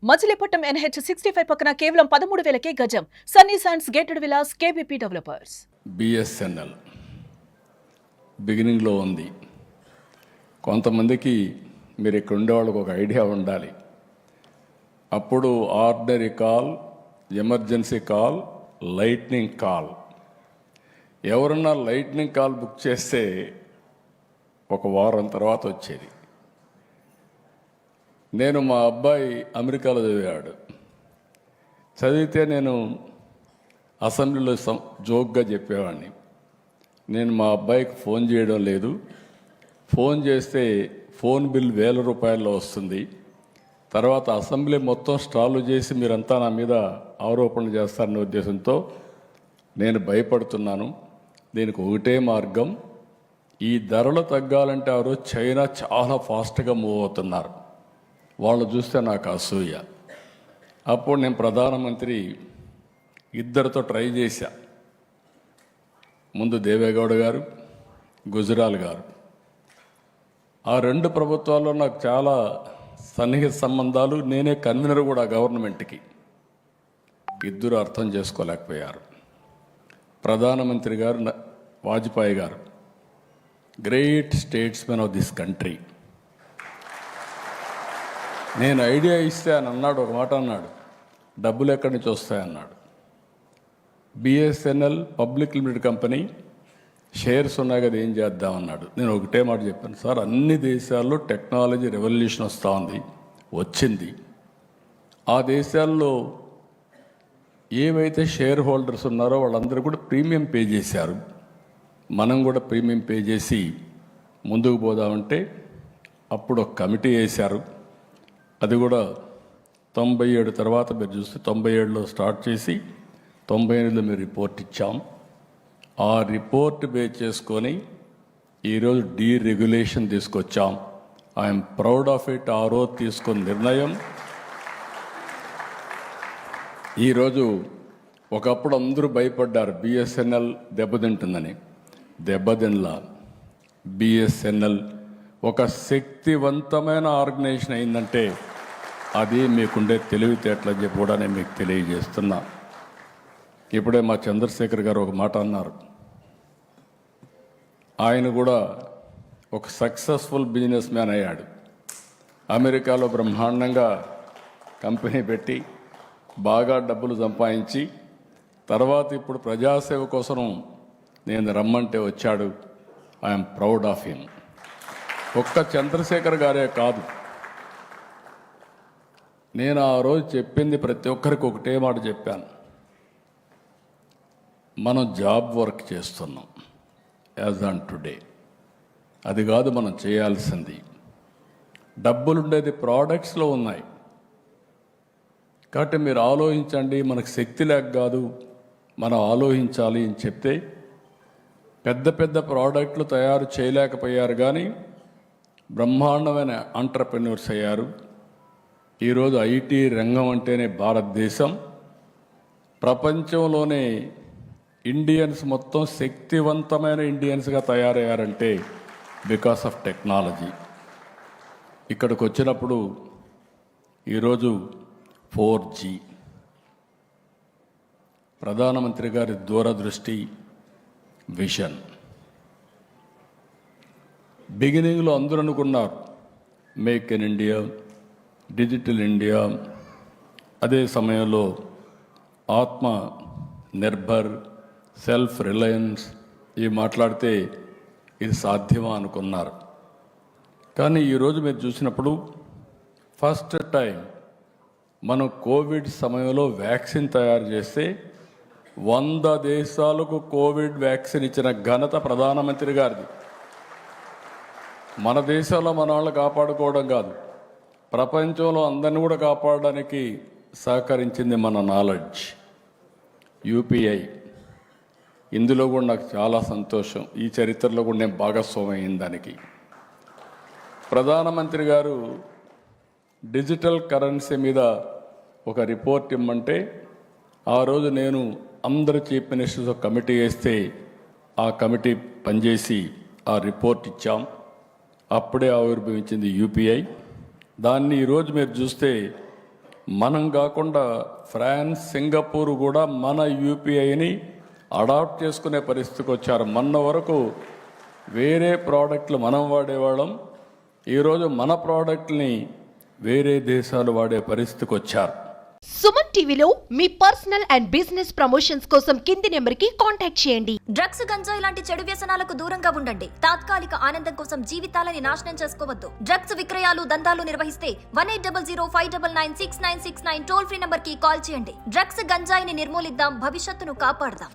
Machilipatnam NH65 పక్కన కేవలం 13,000కే గజం. Sunny sands gated Vilas KBP developers. BSNL బిగినింగ్లో ఉంది. కొంతమందికి మీరు ఇక్కడ ఉండేవాళ్ళకి ఒక ఐడియా ఉండాలి. అప్పుడు ordinary call, emergency call, lightning call. ఎవరన్నా లైట్నింగ్ కాల్ బుక్ చేస్తే ఒక వారం తర్వాత వచ్చేది. నేను మా అబ్బాయి అమెరికాలో చదివాడు. చదివితే నేను అసెంబ్లీలో జోక్గా చెప్పేవాడిని, నేను మా అబ్బాయికి ఫోన్ చేయడం లేదు, ఫోన్ చేస్తే ఫోన్ బిల్ 1,000 రూపాయల్లో వస్తుంది, తర్వాత అసెంబ్లీ మొత్తం స్టాలు చేసి మీరంతా నా మీద ఆరోపణలు చేస్తారనే ఉద్దేశంతో నేను భయపడుతున్నాను. దీనికి ఒకటే మార్గం, ఈ ధరలు తగ్గాలంటే ఆ రోజు చైనా చాలా ఫాస్ట్గా మూవ్ అవుతున్నారు, వాళ్ళు చూస్తే నాకు అసూయ. అప్పుడు నేను ప్రధానమంత్రి ఇద్దరితో ట్రై చేశా. ముందు దేవేగౌడ గారు, గుజరాల్ గారు. ఆ రెండు ప్రభుత్వాల్లో నాకు చాలా సన్నిహిత సంబంధాలు. నేనే కన్వీనర్ కూడా గవర్నమెంట్కి. ఇద్దరు అర్థం చేసుకోలేకపోయారు. ప్రధానమంత్రి గారు వాజ్పేయి గారు, great statesmen of this country. నేను ఐడియా ఇస్తే అని అన్నాడు, ఒక మాట అన్నాడు, డబ్బులు ఎక్కడి నుంచి వస్తాయన్నాడు. BSNL public limited company shares ఉన్నాయి కదా, ఏం చేద్దామన్నాడు. నేను ఒకటే మాట చెప్పాను, సార్ అన్ని దేశాల్లో టెక్నాలజీ రెవల్యూషన్ వస్తూ ఉంది, వచ్చింది. ఆ దేశాల్లో ఏవైతే షేర్ హోల్డర్స్ ఉన్నారో వాళ్ళందరూ కూడా ప్రీమియం పే చేశారు, మనం కూడా ప్రీమియం పే చేసి ముందుకు పోదామంటే అప్పుడు ఒక కమిటీ వేశారు. అది కూడా 97 తర్వాత మీరు చూస్తే 97లో స్టార్ట్ చేసి 98లో మీరు రిపోర్ట్ ఇచ్చాం. ఆ రిపోర్ట్ బేస్ చేసుకొని ఈరోజు డీరెగ్యులేషన్ తీసుకొచ్చాం. I'm proud of it. ఆ రోజు తీసుకున్న నిర్ణయం ఈరోజు, ఒకప్పుడు అందరూ భయపడ్డారు BSNL దెబ్బతింటుందని. దెబ్బతినలా. BSNL ఒక శక్తివంతమైన ఆర్గనైజేషన్ అయిందంటే అది మీకుండే తెలివితేటలని చెప్పి కూడా నేను మీకు తెలియజేస్తున్నా. ఇప్పుడే మా చంద్రశేఖర్ గారు ఒక మాట అన్నారు. ఆయన కూడా ఒక సక్సెస్ఫుల్ బిజినెస్ మ్యాన్ అయ్యాడు. అమెరికాలో బ్రహ్మాండంగా కంపెనీ పెట్టి బాగా డబ్బులు సంపాదించి తర్వాత ఇప్పుడు ప్రజాసేవ కోసం నేను రమ్మంటే వచ్చాడు. I'm proud of him. ఒక్క చంద్రశేఖర్ గారే కాదు, నేను ఆ రోజు చెప్పింది ప్రతి ఒక్కరికి ఒకటే మాట చెప్పాను, మనం జాబ్ వర్క్ చేస్తున్నాం యాజ్ ఆన్ టుడే. అది కాదు మనం చేయాల్సింది. డబ్బులుండేది ప్రోడక్ట్స్లో ఉన్నాయి. కాబట్టి మీరు ఆలోచించండి. మనకు శక్తి లేక కాదు, మనం ఆలోచించాలి అని చెప్తే పెద్ద పెద్ద ప్రోడక్ట్లు తయారు చేయలేకపోయారు, కానీ బ్రహ్మాండమైన ఎంటర్‌ప్రెన్యూర్స్ అయ్యారు. ఈరోజు IT రంగం అంటేనే భారతదేశం ప్రపంచంలోనే ఇండియన్స్ మొత్తం శక్తివంతమైన ఇండియన్స్గా తయారయ్యారంటే బికాస్ ఆఫ్ టెక్నాలజీ. ఇక్కడికి వచ్చినప్పుడు ఈరోజు 4G ప్రధానమంత్రి గారి దూరదృష్టి, విజన్. బిగినింగ్లో అందరూ అనుకున్నారు make in India, digital India. అదే సమయంలో ఆత్మ నిర్భర్, సెల్ఫ్ రిలయన్స్ ఇవి మాట్లాడితే ఇది సాధ్యమా అనుకున్నారు. కానీ ఈరోజు మీరు చూసినప్పుడు ఫస్ట్ టైం మనం కోవిడ్ సమయంలో వ్యాక్సిన్ తయారు చేస్తే 100 దేశాలకు కోవిడ్ వ్యాక్సిన్ ఇచ్చిన ఘనత ప్రధానమంత్రి గారిది. మన దేశంలో మన వాళ్ళు కాపాడుకోవడం కాదు, ప్రపంచంలో అందరిని కూడా కాపాడడానికి సహకరించింది మన నాలెడ్జ్. UPI ఇందులో కూడా నాకు చాలా సంతోషం. ఈ చరిత్రలో కూడా నేను భాగస్వామ్యం దానికి. ప్రధానమంత్రి గారు డిజిటల్ కరెన్సీ మీద ఒక రిపోర్ట్ ఇమ్మంటే ఆ రోజు నేను అందరు చీఫ్ మినిస్టర్స్ ఒక కమిటీ వేస్తే ఆ కమిటీ పనిచేసి ఆ రిపోర్ట్ ఇచ్చాం. అప్పుడే ఆవిర్భవించింది UPI. దాన్ని ఈరోజు మీరు చూస్తే మనం కాకుండా ఫ్రాన్స్, సింగపూర్ కూడా మన యూపీఐని అడాప్ట్ చేసుకునే పరిస్థితికి వచ్చారు. మొన్న వరకు వేరే ప్రోడక్ట్లు మనం వాడేవాళ్ళం, ఈరోజు మన ప్రోడక్ట్ని వేరే దేశాలు వాడే పరిస్థితికి వచ్చారు. సుమన్ టీవీలో మీ పర్సనల్ అండ్ బిజినెస్ ప్రమోషన్స్ కోసం కింది నెంబర్కి కాంటాక్ట్ చేయండి. డ్రగ్స్, గంజాయి లాంటి చెడు వ్యసనాలకు దూరంగా ఉండండి. తాత్కాలిక ఆనందం కోసం జీవితాలని నాశనం చేసుకోవద్దు. డ్రగ్స్ విక్రయాలు, దందాలు నిర్వహిస్తే 180059996969 టోల్ ఫ్రీ నంబర్ కి కాల్ చేయండి. డ్రగ్స్, గంజాయిని నిర్మూలిద్దాం, భవిష్యత్తును కాపాడదాం.